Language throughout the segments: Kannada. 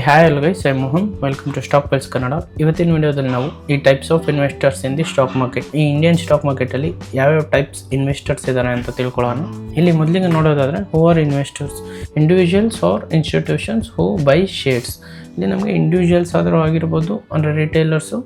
Hi hello guys, I Mohan. Welcome to stock pulse Kannada. ಇವತ್ತಿನ ವಿಡಿಯೋದಲ್ಲಿ ನಾವು ಈ types of investors in the stock market, ಈ ಇಂಡಿಯನ್ ಸ್ಟಾಕ್ ಮಾರ್ಕೆಟ್ ಅಲ್ಲಿ ಯಾವ್ಯಾವ ಟೈಪ್ಸ್ ಇನ್ವೆಸ್ಟರ್ಸ್ ಇದ್ದಾರೆ ಅಂತ ತಿಳ್ಕೊಳ್ಳೋಣ. ಇಲ್ಲಿ ಮೊದಲಿಗೆ ನೋಡೋದಾದ್ರೆ, who are investors? Individuals or institutions who buy shares. ಇಲ್ಲಿ ನಮಗೆ ಇಂಡಿವಿಜುವಲ್ಸ್ ಆದರೂ ಆಗಿರ್ಬೋದು, ಅಂದರೆ ರಿಟೇಲರ್ಸು,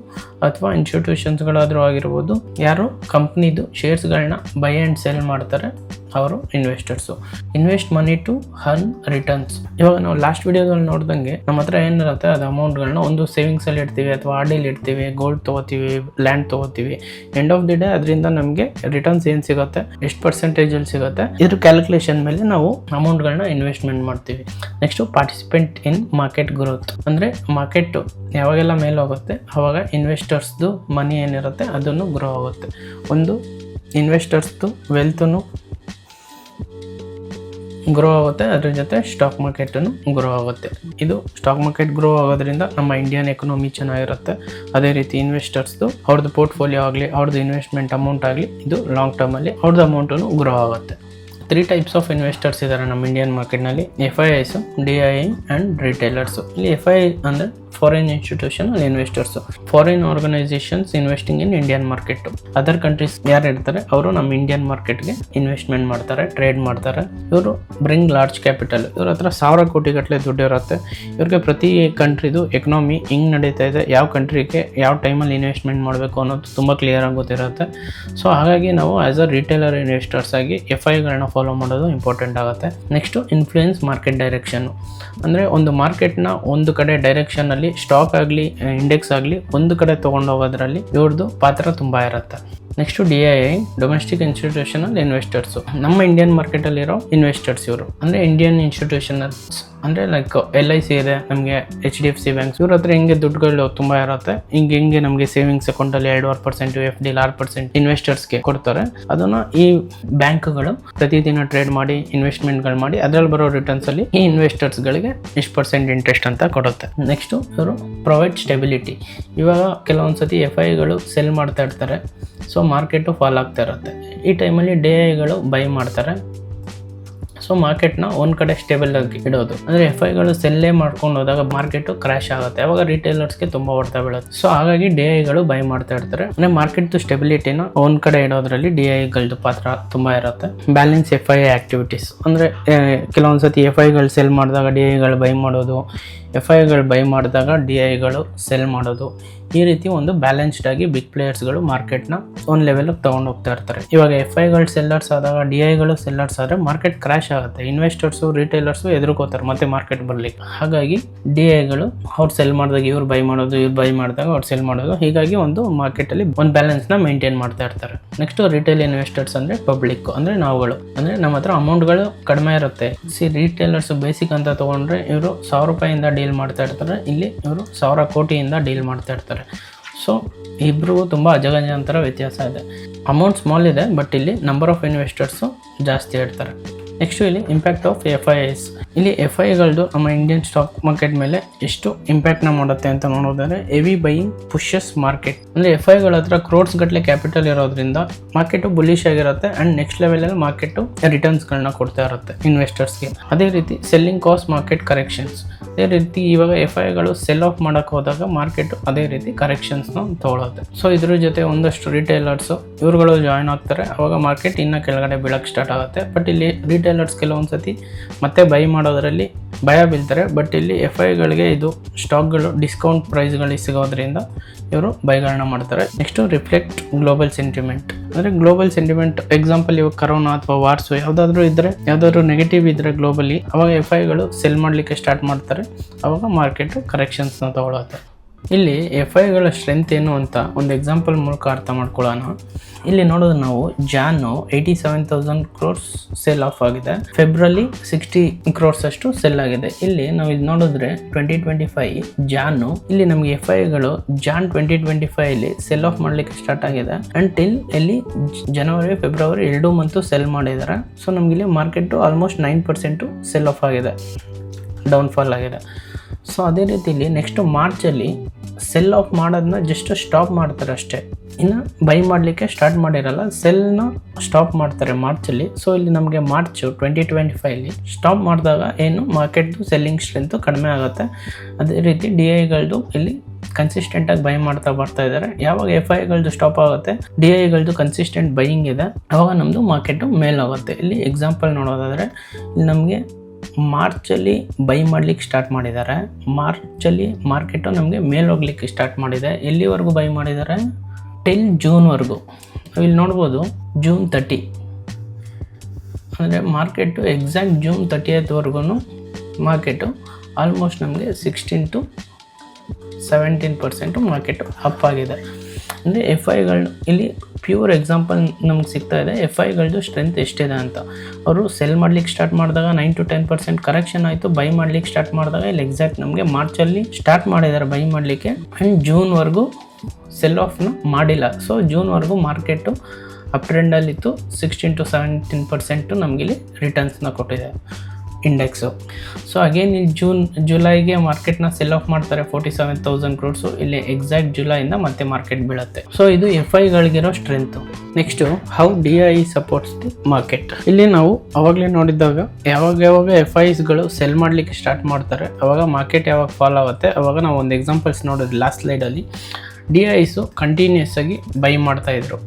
ಅಥವಾ ಇನ್ಸ್ಟಿಟ್ಯೂಷನ್ಸ್ಗಳಾದರೂ ಆಗಿರ್ಬೋದು, ಯಾರು ಕಂಪ್ನಿದು ಶೇರ್ಸ್ಗಳನ್ನ ಬೈ ಆ್ಯಂಡ್ ಸೆಲ್ ಮಾಡ್ತಾರೆ ಅವರು investors. Invest money to earn returns. ಇವಾಗ ನಾವು ಲಾಸ್ಟ್ ವಿಡಿಯೋದಲ್ಲಿ ನೋಡ್ದಂಗೆ ನಮ್ಮ ಹತ್ರ ಏನಿರುತ್ತೆ ಅದು ಅಮೌಂಟ್ಗಳನ್ನ ಒಂದು ಸೇವಿಂಗ್ಸಲ್ಲಿ ಇಡ್ತೀವಿ, ಅಥವಾ ಆರ್ ಡಿಲಿ ಇಡ್ತೀವಿ, ಗೋಲ್ಡ್ ತೊಗೋತೀವಿ, ಲ್ಯಾಂಡ್ ತೊಗೋತೀವಿ. ಎಂಡ್ ಆಫ್ ದಿ ಡೇ ಅದರಿಂದ ನಮಗೆ ರಿಟರ್ನ್ಸ್ ಏನು ಸಿಗುತ್ತೆ, ಎಷ್ಟು ಪರ್ಸೆಂಟೇಜಲ್ಲಿ ಸಿಗುತ್ತೆ, ಇದ್ರ ಕ್ಯಾಲ್ಕುಲೇಷನ್ ಮೇಲೆ ನಾವು ಅಮೌಂಟ್ಗಳನ್ನ ಇನ್ವೆಸ್ಟ್ಮೆಂಟ್ ಮಾಡ್ತೀವಿ. Next participant in market growth. ಅಂದರೆ ಮಾರ್ಕೆಟ್ ಯಾವಾಗೆಲ್ಲ ಮೇಲೆ ಹೋಗುತ್ತೆ ಅವಾಗ ಇನ್ವೆಸ್ಟರ್ಸ್ದು ಮನಿ ಏನಿರುತ್ತೆ ಅದನ್ನು ಗ್ರೋ ಆಗುತ್ತೆ. ಒಂದು ಇನ್ವೆಸ್ಟರ್ಸ್ದು ವೆಲ್ತನ್ನು ಗ್ರೋ ಆಗುತ್ತೆ, ಅದ್ರ ಜೊತೆ ಸ್ಟಾಕ್ ಮಾರ್ಕೆಟನ್ನು ಗ್ರೋ ಆಗುತ್ತೆ. ಇದು ಸ್ಟಾಕ್ ಮಾರ್ಕೆಟ್ ಗ್ರೋ ಆಗೋದ್ರಿಂದ ನಮ್ಮ ಇಂಡಿಯನ್ ಎಕನಾಮಿ ಚೆನ್ನಾಗಿರುತ್ತೆ. ಅದೇ ರೀತಿ ಇನ್ವೆಸ್ಟರ್ಸ್ದು ಅವ್ರದ್ದು ಪೋರ್ಟ್ಫೋಲಿಯೋ ಆಗಲಿ, ಅವ್ರದ್ದು ಇನ್ವೆಸ್ಟ್ಮೆಂಟ್ ಅಮೌಂಟ್ ಆಗಲಿ, ಇದು ಲಾಂಗ್ ಟರ್ಮಲ್ಲಿ ಅವ್ರದ್ದು ಅಮೌಂಟನ್ನು ಗ್ರೋ ಆಗುತ್ತೆ. 3 ಟೈಪ್ಸ್ ಆಫ್ ಇನ್ವೆಸ್ಟರ್ಸ್ ಇದ್ದಾರೆ ನಮ್ಮ ಇಂಡಿಯನ್ ಮಾರ್ಕೆಟ್ನಲ್ಲಿ: FIIs, DII ಆ್ಯಂಡ್ ರಿಟೇಲರ್ಸು. ಇಲ್ಲಿ FII ಅಂದರೆ foreign institutional investors, foreign organisations investing in Indian market. Other countries ಯಾರು ಇರ್ತಾರೆ ಅವರು ನಮ್ಮ ಇಂಡಿಯನ್ ಮಾರ್ಕೆಟ್ಗೆ ಇನ್ವೆಸ್ಟ್ಮೆಂಟ್ ಮಾಡ್ತಾರೆ, ಟ್ರೇಡ್ ಮಾಡ್ತಾರೆ. ಇವರು ಬ್ರಿಂಗ್ ಲಾರ್ಜ್ ಕ್ಯಾಪಿಟಲ್. ಇವ್ರ ಹತ್ರ 1000 ಕೋಟಿ ಗಟ್ಟಲೆ ದುಡ್ಡು ಇರುತ್ತೆ. ಇವ್ರಿಗೆ ಪ್ರತಿ ಕಂಟ್ರಿದು ಎಕನಾಮಿ ಹಿಂಗೆ ನಡೀತಾ ಇದೆ, ಯಾವ ಕಂಟ್ರಿಗೆ ಯಾವ ಟೈಮಲ್ಲಿ ಇನ್ವೆಸ್ಟ್ಮೆಂಟ್ ಮಾಡಬೇಕು ಅನ್ನೋದು ತುಂಬ ಕ್ಲಿಯರಾಗಿ ಗೊತ್ತಿರುತ್ತೆ. ಸೊ ಹಾಗಾಗಿ ನಾವು ಆ್ಯಸ್ ಅ ರಿಟೇಲರ್ ಇನ್ವೆಸ್ಟರ್ಸ್ ಆಗಿ FIಗಳನ್ನ ಫಾಲೋ ಮಾಡೋದು ಇಂಪಾರ್ಟೆಂಟ್ ಆಗುತ್ತೆ. Next influence market direction. ಅಂದರೆ ಒಂದು ಮಾರ್ಕೆಟ್ನ ಒಂದು ಕಡೆ ಡೈರೆಕ್ಷನಲ್ಲಿ ಸ್ಟಾಕ್ ಆಗಲಿ ಇಂಡೆಕ್ಸ್ ಆಗಲಿ ಒಂದು ಕಡೆ ತೊಗೊಂಡು ಹೋಗೋದ್ರಲ್ಲಿ ಇವ್ರದ್ದು ಪಾತ್ರ ತುಂಬ ಇರುತ್ತೆ. Next DII, domestic institutional investors. ನಮ್ಮ ಇಂಡಿಯನ್ ಮಾರ್ಕೆಟಲ್ಲಿರೋ ಇನ್ವೆಸ್ಟರ್ಸ್ ಇವರು. ಅಂದರೆ ಇಂಡಿಯನ್ ಇನ್ಸ್ಟಿಟ್ಯೂಷನಲ್ಸ್ ಅಂದರೆ ಲೈಕ್ LIC ಇದೆ, ನಮಗೆ HDFC ಬ್ಯಾಂಕ್ಸ್. ಇವ್ರ ಹತ್ರ ಹೆಂಗೆ ದುಡ್ಡುಗಳು ತುಂಬ ಇರುತ್ತೆ, ಹಿಂಗೆ ನಮಗೆ ಸೇವಿಂಗ್ಸ್ ಅಕೌಂಟಲ್ಲಿ 2.5%, FD 6% ಇನ್ವೆಸ್ಟರ್ಸ್ಗೆ ಕೊಡ್ತಾರೆ. ಅದನ್ನು ಈ ಬ್ಯಾಂಕ್ಗಳು ಪ್ರತಿದಿನ ಟ್ರೇಡ್ ಮಾಡಿ ಇನ್ವೆಸ್ಟ್ಮೆಂಟ್ಗಳು ಮಾಡಿ ಅದರಲ್ಲಿ ಬರೋ ರಿಟರ್ನ್ಸಲ್ಲಿ ಈ ಇನ್ವೆಸ್ಟರ್ಸ್ಗಳಿಗೆ ಇಷ್ಟು % ಇಂಟ್ರೆಸ್ಟ್ ಅಂತ ಕೊಡುತ್ತೆ. ನೆಕ್ಸ್ಟು ಇವರು ಪ್ರೊವೈಡ್ ಸ್ಟೆಬಿಲಿಟಿ. ಇವಾಗ ಕೆಲವೊಂದ್ಸತಿ FIಗಳು ಸೆಲ್ ಮಾಡ್ತಾ ಇರ್ತಾರೆ, ಸೊ ಮಾರ್ಕೆಟು ಫಾಲ್ ಆಗ್ತಾ ಇರುತ್ತೆ. ಈ ಟೈಮಲ್ಲಿ DIIಗಳು ಬೈ ಮಾಡ್ತಾರೆ. ಸೊ ಮಾರ್ಕೆಟ್ನ ಒಂದು ಕಡೆ ಸ್ಟೇಬಲ್ ಆಗಿ ಇಡೋದು. ಅಂದರೆ FIಗಳು ಸೆಲ್ಲೇ ಮಾಡ್ಕೊಂಡು ಹೋದಾಗ ಮಾರ್ಕೆಟು ಕ್ರ್ಯಾಶ್ ಆಗುತ್ತೆ, ಅವಾಗ ರಿಟೇಲರ್ಸ್ಗೆ ತುಂಬ ಹೊಡ್ತಾ ಬೀಳುತ್ತೆ. ಸೊ ಹಾಗಾಗಿ DIIಗಳು ಬೈ ಮಾಡ್ತಾ ಇರ್ತಾರೆ. ಅಂದರೆ ಮಾರ್ಕೆಟ್ದು ಸ್ಟೆಬಿಲಿಟಿನ ಒಂದು ಕಡೆ ಇಡೋದ್ರಲ್ಲಿ DIIಗಳದ್ದು ಪಾತ್ರ ತುಂಬ ಇರುತ್ತೆ. Balance FI activities. ಅಂದರೆ ಕೆಲವೊಂದ್ಸತಿ FIಗಳು ಸೆಲ್ ಮಾಡಿದಾಗ DIIಗಳು ಬೈ ಮಾಡೋದು, FIಗಳು ಬೈ ಮಾಡಿದಾಗ DIIಗಳು ಸೆಲ್ ಮಾಡೋದು. ಈ ರೀತಿ ಒಂದು ಬ್ಯಾಲೆನ್ಸ್ಡ್ ಆಗಿ ಬಿಗ್ ಪ್ಲೇಯರ್ಸ್ಗಳು ಮಾರ್ಕೆಟ್ನ ಒಂದು ಲೆವೆಲ್ಗೆ ತೊಗೊಂಡು ಹೋಗ್ತಾ ಇರ್ತಾರೆ. ಇವಾಗ FIಗಳು ಸೆಲ್ಲರ್ಸ್ ಆದಾಗ DIIಗಳು ಸೆಲ್ಲರ್ಸ್ ಆದರೆ ಮಾರ್ಕೆಟ್ ಕ್ರ್ಯಾಶ್ ಆಗುತ್ತೆ. ಇನ್ವೆಸ್ಟರ್ಸು ರಿಟೇಲರ್ಸು ಎದುರ್ಕೋತಾರೆ ಮತ್ತೆ ಮಾರ್ಕೆಟ್ ಬರಲಿಕ್ಕೆ. ಹಾಗಾಗಿ DIIಗಳು ಅವ್ರು ಸೆಲ್ ಮಾಡಿದಾಗ ಇವ್ರು ಬೈ ಮಾಡೋದು, ಇವ್ರು ಬೈ ಮಾಡಿದಾಗ ಅವ್ರು ಸೆಲ್ ಮಾಡೋದು. ಹೀಗಾಗಿ ಒಂದು ಮಾರ್ಕೆಟಲ್ಲಿ ಒಂದು ಬ್ಯಾಲೆನ್ಸ್ನ ಮೇಂಟೈನ್ ಮಾಡ್ತಾ ಇರ್ತಾರೆ. ನೆಕ್ಸ್ಟು ರಿಟೇಲ್ ಇನ್ವೆಸ್ಟರ್ಸ್ ಅಂದರೆ ಪಬ್ಲಿಕ್, ಅಂದರೆ ನಾವುಗಳು. ಅಂದರೆ ನಮ್ಮ ಹತ್ರ ಅಮೌಂಟ್ಗಳು ಕಡಿಮೆ ಇರುತ್ತೆ. ರಿಟೇಲರ್ಸ್ ಬೇಸಿಕ್ ಅಂತ ತೊಗೊಂಡ್ರೆ ಇವರು 1000 ರೂಪಾಯಿಂದ ಡೀಲ್ ಮಾಡ್ತಾ ಇರ್ತಾರೆ, ಇಲ್ಲಿ ಇವರು 1000 ಕೋಟಿಯಿಂದ ಡೀಲ್ ಮಾಡ್ತಾ ಇರ್ತಾರೆ. ಸೊ ಇಬ್ಬರಿಗೂ ತುಂಬ ಅಜಗಜಾಂತರ ವ್ಯತ್ಯಾಸ ಇದೆ. ಅಮೌಂಟ್ ಸ್ಮಾಲ್ ಇದೆ, ಬಟ್ ಇಲ್ಲಿ ನಂಬರ್ ಆಫ್ ಇನ್ವೆಸ್ಟರ್ಸು ಜಾಸ್ತಿ ಇರ್ತಾರೆ. ನೆಕ್ಸ್ಟು ಇಲ್ಲಿ ಇಂಪ್ಯಾಕ್ಟ್ ಆಫ್ FIIs. ಇಲ್ಲಿ FIಗಳದ್ದು ನಮ್ಮ ಇಂಡಿಯನ್ ಸ್ಟಾಕ್ ಮಾರ್ಕೆಟ್ ಮೇಲೆ ಎಷ್ಟು ಇಂಪ್ಯಾಕ್ಟ್ನ ಮಾಡುತ್ತೆ ಅಂತ ನೋಡೋದಾದ್ರೆ, ಹೆವಿ ಬೈಯಿಂಗ್ ಪುಷಸ್ ಮಾರ್ಕೆಟ್. ಅಂದರೆ FIಗಳ ಹತ್ರ ಕ್ರೋಡ್ಸ್ ಗಟ್ಟಲೆ ಕ್ಯಾಪಿಟಲ್ ಇರೋದ್ರಿಂದ ಮಾರ್ಕೆಟು ಬುಲಿಶ್ ಆಗಿರುತ್ತೆ ಆ್ಯಂಡ್ ನೆಕ್ಸ್ಟ್ ಲೆವೆಲಲ್ಲಿ ಮಾರ್ಕೆಟು ರಿಟರ್ನ್ಸ್ಗಳನ್ನ ಕೊಡ್ತಾ ಇರುತ್ತೆ ಇನ್ವೆಸ್ಟರ್ಸ್ಗೆ. ಅದೇ ರೀತಿ ಸೆಲ್ಲಿಂಗ್ ಕಾಸ್ಟ್ ಮಾರ್ಕೆಟ್ ಕರೆಕ್ಷನ್ಸ್. ಅದೇ ರೀತಿ ಇವಾಗ FIಗಳು ಸೆಲ್ ಆಫ್ ಮಾಡೋಕ್ಕೆ ಹೋದಾಗ ಮಾರ್ಕೆಟು ಅದೇ ರೀತಿ ಕರೆಕ್ಷನ್ಸ್ನ ತೊಗೊಳುತ್ತೆ. ಸೊ ಇದ್ರ ಜೊತೆ ಒಂದಷ್ಟು ರಿಟೇಲರ್ಸು ಇವ್ರುಗಳು ಜಾಯ್ನ್ ಆಗ್ತಾರೆ, ಅವಾಗ ಮಾರ್ಕೆಟ್ ಇನ್ನೂ ಕೆಳಗಡೆ ಬೀಳಕ್ಕೆ ಸ್ಟಾರ್ಟ್ ಆಗುತ್ತೆ. ಬಟ್ ಇಲ್ಲಿ ರಿಟೇಲರ್ಸ್ ಕೆಲವೊಂದ್ಸತಿ ಮತ್ತೆ ಬೈ ಮಾಡೋದರಲ್ಲಿ ಭಯ ಬೀಳ್ತಾರೆ. ಬಟ್ ಇಲ್ಲಿ FIಗಳಿಗೆ ಇದು ಸ್ಟಾಕ್ಗಳು ಡಿಸ್ಕೌಂಟ್ ಪ್ರೈಸ್ಗಳಿಗೆ ಸಿಗೋದ್ರಿಂದ ಇವರು ಬೈಗಳನ್ನ ಮಾಡ್ತಾರೆ. Next reflect global sentiment. ಅಂದರೆ ಗ್ಲೋಬಲ್ ಸೆಂಟಿಮೆಂಟ್ ಎಕ್ಸಾಂಪಲ್ ಇವಾಗ ಕರೋನಾ ಅಥವಾ ವಾರ್ಸು ಯಾವುದಾದ್ರೂ ನೆಗೆಟಿವ್ ಇದ್ದರೆ ಗ್ಲೋಬಲಿ, ಅವಾಗ FIಗಳು ಸೆಲ್ ಮಾಡಲಿಕ್ಕೆ ಸ್ಟಾರ್ಟ್ ಮಾಡ್ತಾರೆ, ಅವಾಗ ಮಾರ್ಕೆಟು ಕರೆಕ್ಷನ್ಸ್ನ ತಗೊಳುತ್ತೆ. ಇಲ್ಲಿ FIಗಳ ಸ್ಟ್ರೆಂತ್ ಏನು ಅಂತ ಒಂದು ಎಕ್ಸಾಂಪಲ್ ಮೂಲಕ ಅರ್ಥ ಮಾಡ್ಕೊಳ್ಳೋಣ. ಇಲ್ಲಿ ನೋಡೋದು ನಾವು ಜಾನು 87,000 crores ಸೇಲ್ ಆಫ್ ಆಗಿದೆ, ಫೆಬ್ರವರಿ 60 crores ಅಷ್ಟು ಸೆಲ್ ಆಗಿದೆ. ಇಲ್ಲಿ ನಾವು ಇದು ನೋಡಿದ್ರೆ 2025 ಜಾನು, ಇಲ್ಲಿ ನಮಗೆ FIಗಳು ಜಾನ್ 2025 ಸೆಲ್ ಆಫ್ ಮಾಡಲಿಕ್ಕೆ ಸ್ಟಾರ್ಟ್ ಆಗಿದೆ. ಅಂಟಿಲ್ ಇಲ್ಲಿ ಜನವರಿ ಫೆಬ್ರವರಿ 2 ಮಂತು ಸೆಲ್ ಮಾಡಿದ್ದಾರೆ. ಸೊ ನಮ್ಗೆ ಇಲ್ಲಿ ಮಾರ್ಕೆಟು ಆಲ್ಮೋಸ್ಟ್ 9% ಸೆಲ್ ಆಫ್ ಆಗಿದೆ, ಡೌನ್ಫಾಲ್ ಆಗಿದೆ. ಸೊ ಅದೇ ರೀತಿಲಿ ನೆಕ್ಸ್ಟ್ ಮಾರ್ಚಲ್ಲಿ ಸೆಲ್ ಆಫ್ ಮಾಡೋದನ್ನ ಜಸ್ಟ್ ಸ್ಟಾಪ್ ಮಾಡ್ತಾರೆ ಅಷ್ಟೇ. ಇನ್ನು ಬೈ ಮಾಡಲಿಕ್ಕೆ ಸ್ಟಾರ್ಟ್ ಮಾಡಿರಲ್ಲ, ಸೆಲ್ನ ಸ್ಟಾಪ್ ಮಾಡ್ತಾರೆ ಮಾರ್ಚಲ್ಲಿ. ಸೊ ಇಲ್ಲಿ ನಮಗೆ ಮಾರ್ಚ್ 2025 ಸ್ಟಾಪ್ ಮಾಡಿದಾಗ ಏನು ಮಾರ್ಕೆಟ್ದು ಸೆಲ್ಲಿಂಗ್ ಸ್ಟ್ರೆಂತು ಕಡಿಮೆ ಆಗುತ್ತೆ. ಅದೇ ರೀತಿ DIಗಳದ್ದು ಇಲ್ಲಿ ಕನ್ಸಿಸ್ಟೆಂಟಾಗಿ ಬೈ ಮಾಡ್ತಾ ಬರ್ತಾ ಇದ್ದಾರೆ. ಯಾವಾಗ FIಗಳದ್ದು ಸ್ಟಾಪ್ ಆಗುತ್ತೆ, DIಗಳದ್ದು ಕನ್ಸಿಸ್ಟೆಂಟ್ ಬೈಯಿಂಗ್ ಇದೆ, ಅವಾಗ ನಮ್ಮದು ಮಾರ್ಕೆಟು ಮೇಲಾಗುತ್ತೆ. ಇಲ್ಲಿ ಎಕ್ಸಾಂಪಲ್ ನೋಡೋದಾದರೆ ಇಲ್ಲಿ ನಮಗೆ ಮಾರ್ಚಲ್ಲಿ ಬೈ ಮಾಡಲಿಕ್ಕೆ ಸ್ಟಾರ್ಟ್ ಮಾಡಿದ್ದಾರೆ. ಮಾರ್ಚಲ್ಲಿ ಮಾರ್ಕೆಟು ನಮಗೆ ಮೇಲೆ ಹೋಗ್ಲಿಕ್ಕೆ ಸ್ಟಾರ್ಟ್ ಮಾಡಿದೆ. ಎಲ್ಲಿವರೆಗೂ ಬೈ ಮಾಡಿದ್ದಾರೆ? ಟಿಲ್ ಜೂನ್ವರೆಗೂ. ಇಲ್ಲಿ ನೋಡ್ಬೋದು June 30, ಅಂದರೆ ಮಾರ್ಕೆಟು ಎಕ್ಸಾಕ್ಟ್ June 30ವರೆಗೂ ಮಾರ್ಕೆಟು ಆಲ್ಮೋಸ್ಟ್ ನಮಗೆ 16 to 17% ಮಾರ್ಕೆಟು ಅಪ್ ಆಗಿದೆ. ಅಂದರೆ FIಗಳು ಇಲ್ಲಿ ಪ್ಯೂರ್ ಎಕ್ಸಾಂಪಲ್ ನಮ್ಗೆ ಸಿಗ್ತಾ ಇದೆ FIಗಳದ್ದು ಸ್ಟ್ರೆಂತ್ ಎಷ್ಟಿದೆ ಅಂತ. ಅವರು ಸೆಲ್ ಮಾಡ್ಲಿಕ್ಕೆ ಸ್ಟಾರ್ಟ್ ಮಾಡಿದಾಗ 9 to 10% ಕರೆಕ್ಷನ್ ಆಯಿತು. ಬೈ ಮಾಡ್ಲಿಕ್ಕೆ ಸ್ಟಾರ್ಟ್ ಮಾಡಿದಾಗ ಇಲ್ಲಿ ಎಕ್ಸಾಕ್ಟ್ ನಮಗೆ ಮಾರ್ಚಲ್ಲಿ ಸ್ಟಾರ್ಟ್ ಮಾಡಿದ್ದಾರೆ ಬೈ ಮಾಡಲಿಕ್ಕೆ, ಆ್ಯಂಡ್ ಜೂನ್ವರೆಗೂ ಸೆಲ್ ಆಫ್ನ ಮಾಡಿಲ್ಲ. ಸೊ ಜೂನ್ವರೆಗೂ ಮಾರ್ಕೆಟು ಅಪ್ ಟ್ರೆಂಡಲ್ಲಿತ್ತು. 16 to 17% ನಮಗಿಲ್ಲಿ ರಿಟರ್ನ್ಸ್ನ ಕೊಟ್ಟಿದೆ ಇಂಡೆಕ್ಸು. ಸೊ ಅಗೇನ್ ಇಲ್ಲಿ ಜುಲೈಗೆ ಮಾರ್ಕೆಟ್ನ ಸೆಲ್ ಆಫ್ ಮಾಡ್ತಾರೆ 47,000 crores. ಇಲ್ಲಿ ಎಕ್ಸಾಕ್ಟ್ ಜುಲೈಯಿಂದ ಮತ್ತೆ ಮಾರ್ಕೆಟ್ ಬೀಳುತ್ತೆ. ಸೊ ಇದು FIಗಳಿಗಿರೋ strength. Next how DI supports the market. ಇಲ್ಲಿ ನಾವು ಅವಾಗಲೇ ನೋಡಿದಾಗ ಯಾವಾಗ FIಸ್ಗಳು ಸೆಲ್ ಮಾಡಲಿಕ್ಕೆ ಸ್ಟಾರ್ಟ್ ಮಾಡ್ತಾರೆ ಅವಾಗ ಮಾರ್ಕೆಟ್ ಯಾವಾಗ ಫಾಲ್ ಆಗುತ್ತೆ ಅವಾಗ ನಾವು ಒಂದು ಎಕ್ಸಾಂಪಲ್ಸ್ ನೋಡೋದು ಲಾಸ್ಟ್ ಸ್ಲೈಡಲ್ಲಿ. DIಸು ಕಂಟಿನ್ಯೂಸ್ ಆಗಿ ಬೈ ಮಾಡ್ತಾಯಿದ್ರು.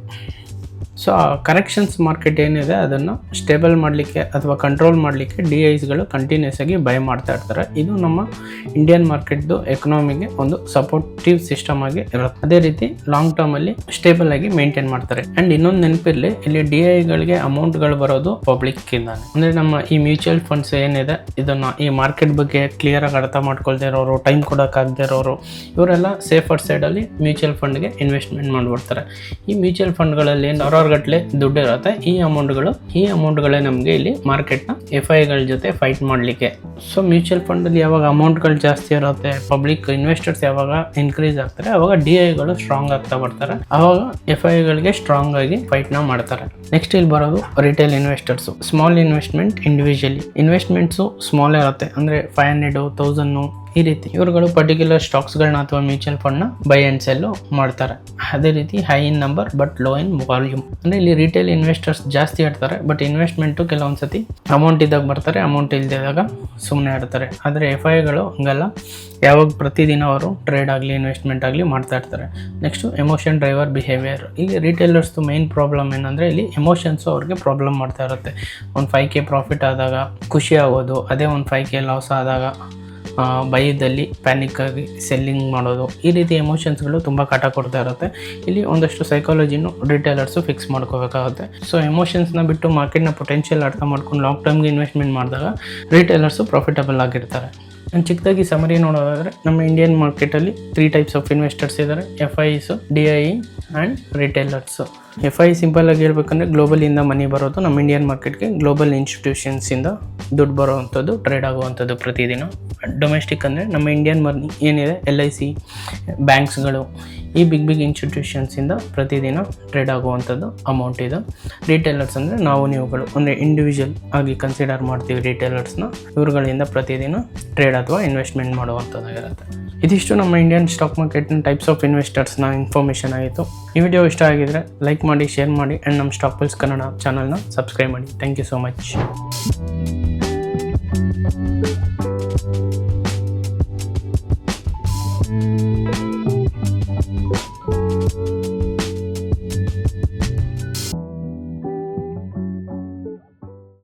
ಸೊ ಆ ಕರೆಕ್ಷನ್ಸ್ ಮಾರ್ಕೆಟ್ ಏನಿದೆ ಅದನ್ನು ಸ್ಟೇಬಲ್ ಮಾಡಲಿಕ್ಕೆ ಅಥವಾ ಕಂಟ್ರೋಲ್ ಮಾಡಲಿಕ್ಕೆ DIಸ್ಗಳು ಕಂಟಿನ್ಯೂಸ್ ಆಗಿ ಬೈ ಮಾಡ್ತಾ ಇರ್ತಾರೆ. ಇದು ನಮ್ಮ ಇಂಡಿಯನ್ ಮಾರ್ಕೆಟ್ದು ಎಕನಾಮಿಗೆ ಒಂದು ಸಪೋರ್ಟಿವ್ ಸಿಸ್ಟಮ್ ಆಗಿ ಇರುತ್ತೆ. ಅದೇ ರೀತಿ ಲಾಂಗ್ ಟರ್ಮಲ್ಲಿ ಸ್ಟೇಬಲ್ ಆಗಿ ಮೇಂಟೈನ್ ಮಾಡ್ತಾರೆ. ಆ್ಯಂಡ್ ಇನ್ನೊಂದು ನೆನಪಿರಲಿ, ಇಲ್ಲಿ DIಗಳಿಗೆ ಅಮೌಂಟ್ಗಳು ಬರೋದು ಪಬ್ಲಿಕ್ಕಿಂದಾನೆ. ಅಂದರೆ ನಮ್ಮ ಈ ಮ್ಯೂಚುವಲ್ ಫಂಡ್ಸ್ ಏನಿದೆ ಇದನ್ನು ಈ ಮಾರ್ಕೆಟ್ ಬಗ್ಗೆ ಕ್ಲಿಯರಾಗಿ ಅರ್ಥ ಮಾಡ್ಕೊಳ್ದೇ ಇರೋರು, ಟೈಮ್ ಕೊಡೋಕ್ಕಾಗದೇ ಇರೋರು, ಇವರೆಲ್ಲ ಸೇಫರ್ ಸೈಡಲ್ಲಿ ಮ್ಯೂಚುವಲ್ ಫಂಡ್ಗೆ ಇನ್ವೆಸ್ಟ್ಮೆಂಟ್ ಮಾಡಿಬಿಡ್ತಾರೆ. ಈ ಮ್ಯೂಚುವಲ್ ಫಂಡ್ಗಳಲ್ಲಿ ಗಟ್ಟಲೆ ದುಡ್ಡು ಇರುತ್ತೆ. ಈ ಅಮೌಂಟ್ಗಳೇ ನಮಗೆ ಇಲ್ಲಿ ಮಾರ್ಕೆಟ್ನ FIಗಳ ಜೊತೆ ಫೈಟ್ ಮಾಡಲಿಕ್ಕೆ. ಸೊ ಮ್ಯೂಚುವಲ್ ಫಂಡಲ್ಲಿ ಯಾವಾಗ ಅಮೌಂಟ್ಗಳು ಜಾಸ್ತಿ ಇರುತ್ತೆ, ಪಬ್ಲಿಕ್ ಇನ್ವೆಸ್ಟರ್ಸ್ ಯಾವಾಗ ಇನ್ಕ್ರೀಸ್ ಆಗ್ತಾರೆ ಅವಾಗ DIಗಳು ಸ್ಟ್ರಾಂಗ್ ಆಗ್ತಾ ಬರ್ತಾರೆ. ಅವಾಗ FIಗಳಿಗೆ ಸ್ಟ್ರಾಂಗ್ ಆಗಿ ಫೈಟ್ನ ಮಾಡ್ತಾರೆ. ನೆಕ್ಸ್ಟ್ ಇಲ್ಲಿ ಬರೋದು retail investors. Small investment individually investments small ಇರುತ್ತೆ, ಅಂದರೆ 500, 1000 ಈ ರೀತಿ ಇವ್ರುಗಳು ಪರ್ಟಿಕ್ಯುಲರ್ ಸ್ಟಾಕ್ಸ್ಗಳನ್ನ ಅಥವಾ ಮ್ಯೂಚುವಲ್ ಫಂಡ್ನ ಬೈ ಆ್ಯಂಡ್ ಸೆಲ್ಲು ಮಾಡ್ತಾರೆ. ಅದೇ ರೀತಿ high in number but low in volume. ಅಂದರೆ ಇಲ್ಲಿ ರಿಟೇಲ್ ಇನ್ವೆಸ್ಟರ್ಸ್ ಜಾಸ್ತಿ ಇರ್ತಾರೆ, ಬಟ್ ಇನ್ವೆಸ್ಟ್ಮೆಂಟು ಕೆಲವೊಂದು ಸತಿ ಅಮೌಂಟ್ ಇದ್ದಾಗ ಬರ್ತಾರೆ, ಅಮೌಂಟ್ ಇಲ್ದಿದ್ದಾಗ ಸುಮ್ಮನೆ ಇರ್ತಾರೆ. ಆದರೆ FIಗಳು ಹಂಗಲ್ಲ, ಯಾವಾಗ ಪ್ರತಿದಿನ ಅವರು ಟ್ರೇಡ್ ಆಗಲಿ ಇನ್ವೆಸ್ಟ್ಮೆಂಟ್ ಆಗಲಿ ಮಾಡ್ತಾ ಇರ್ತಾರೆ. Next emotion driver behaviour. ಇಲ್ಲಿ ರಿಟೇಲರ್ಸ್ದು ಮೇನ್ ಪ್ರಾಬ್ಲಮ್ ಏನಂದರೆ ಇಲ್ಲಿ ಎಮೋಷನ್ಸು ಅವ್ರಿಗೆ ಪ್ರಾಬ್ಲಮ್ ಮಾಡ್ತಾ ಇರುತ್ತೆ. ಒಂದು 5K ಪ್ರಾಫಿಟ್ ಆದಾಗ ಖುಷಿ ಆಗೋದು, ಅದೇ ಒಂದು 5K ಲಾಸ್ ಆದಾಗ ಭಯದಲ್ಲಿ ಪ್ಯಾನಿಕ್ ಆಗಿ ಸೆಲ್ಲಿಂಗ್ ಮಾಡೋದು, ಈ ರೀತಿ ಎಮೋಷನ್ಸ್ಗಳು ತುಂಬ ಕಾಟ ಕೊಡ್ತಾ ಇರುತ್ತೆ. ಇಲ್ಲಿ ಒಂದಷ್ಟು ಸೈಕಾಲಜಿನೂ ರಿಟೇಲರ್ಸು ಫಿಕ್ಸ್ ಮಾಡ್ಕೋಬೇಕಾಗುತ್ತೆ. ಸೊ ಎಮೋಷನ್ಸ್ನ ಬಿಟ್ಟು ಮಾರ್ಕೆಟ್ನ ಪೊಟೆನ್ಷಿಯಲ್ ಅರ್ಥ ಮಾಡ್ಕೊಂಡು ಲಾಂಗ್ ಟರ್ಮ್ಗೆ ಇನ್ವೆಸ್ಟ್ಮೆಂಟ್ ಮಾಡಿದಾಗ ರಿಟೇಲರ್ಸು ಪ್ರಾಫಿಟಬಲ್ ಆಗಿರ್ತಾರೆ. ನಾನು ಚಿಕ್ಕದಾಗಿ ಸಮರಿ ನೋಡೋದಾದರೆ ನಮ್ಮ ಇಂಡಿಯನ್ ಮಾರ್ಕೆಟಲ್ಲಿ 3 types ಆಫ್ ಇನ್ವೆಸ್ಟರ್ಸ್ ಇದ್ದಾರೆ: FIಸು, DI ಆ್ಯಂಡ್ ರಿಟೇಲರ್ಸು. FI ಸಿಂಪಲಾಗಿ ಹೇಳ್ಬೇಕಂದ್ರೆ ಗ್ಲೋಬಲಿಂದ ಮನಿ ಬರೋದು, ನಮ್ಮ ಇಂಡಿಯನ್ ಮಾರ್ಕೆಟ್ಗೆ ಗ್ಲೋಬಲ್ ಇನ್ಸ್ಟಿಟ್ಯೂಷನ್ಸಿಂದ ದುಡ್ಡು ಬರೋವಂಥದ್ದು, ಟ್ರೇಡ್ ಆಗುವಂಥದ್ದು ಪ್ರತಿದಿನ. ಡೊಮೆಸ್ಟಿಕ್ ಅಂದರೆ ನಮ್ಮ ಇಂಡಿಯನ್ ಮನಿ ಏನಿದೆ LIC, ಬ್ಯಾಂಕ್ಸ್ಗಳು, ಈ ಬಿಗ್ ಇನ್ಸ್ಟಿಟ್ಯೂಷನ್ಸಿಂದ ಪ್ರತಿದಿನ ಟ್ರೇಡ್ ಆಗುವಂಥದ್ದು ಅಮೌಂಟ್ ಇದು. ರಿಟೇಲರ್ಸ್ ಅಂದರೆ ನಾವು ನೀವುಗಳು, ಅಂದರೆ ಇಂಡಿವಿಜುವಲ್ ಆಗಿ ಕನ್ಸಿಡರ್ ಮಾಡ್ತೀವಿ ರಿಟೇಲರ್ಸ್ನ. ಇವ್ರುಗಳಿಂದ ಪ್ರತಿದಿನ ಟ್ರೇಡ್ ಅಥವಾ ಇನ್ವೆಸ್ಟ್ಮೆಂಟ್ ಮಾಡುವಂಥದ್ದಾಗಿರುತ್ತೆ. ಇದಿಷ್ಟು ನಮ್ಮ ಇಂಡಿಯನ್ ಸ್ಟಾಕ್ ಮಾರ್ಕೆಟ್ನ ಟೈಪ್ಸ್ ಆಫ್ ಇನ್ವೆಸ್ಟರ್ಸ್ನ ಇನ್ಫಾರ್ಮೇಷನ್ ಆಗಿತ್ತು. ಈ ವಿಡಿಯೋ ಇಷ್ಟ ಆಗಿದ್ರೆ ಲೈಕ್ ಮಾಡಿ, ಶೇರ್ ಮಾಡಿ, ಆ್ಯಂಡ್ ನಮ್ಮ ಸ್ಟಾಕ್ ಪಲ್ಸ್ ಕನ್ನಡ ಚಾನಲ್ನ ಸಬ್ಸ್ಕ್ರೈಬ್ ಮಾಡಿ. Thank you so much.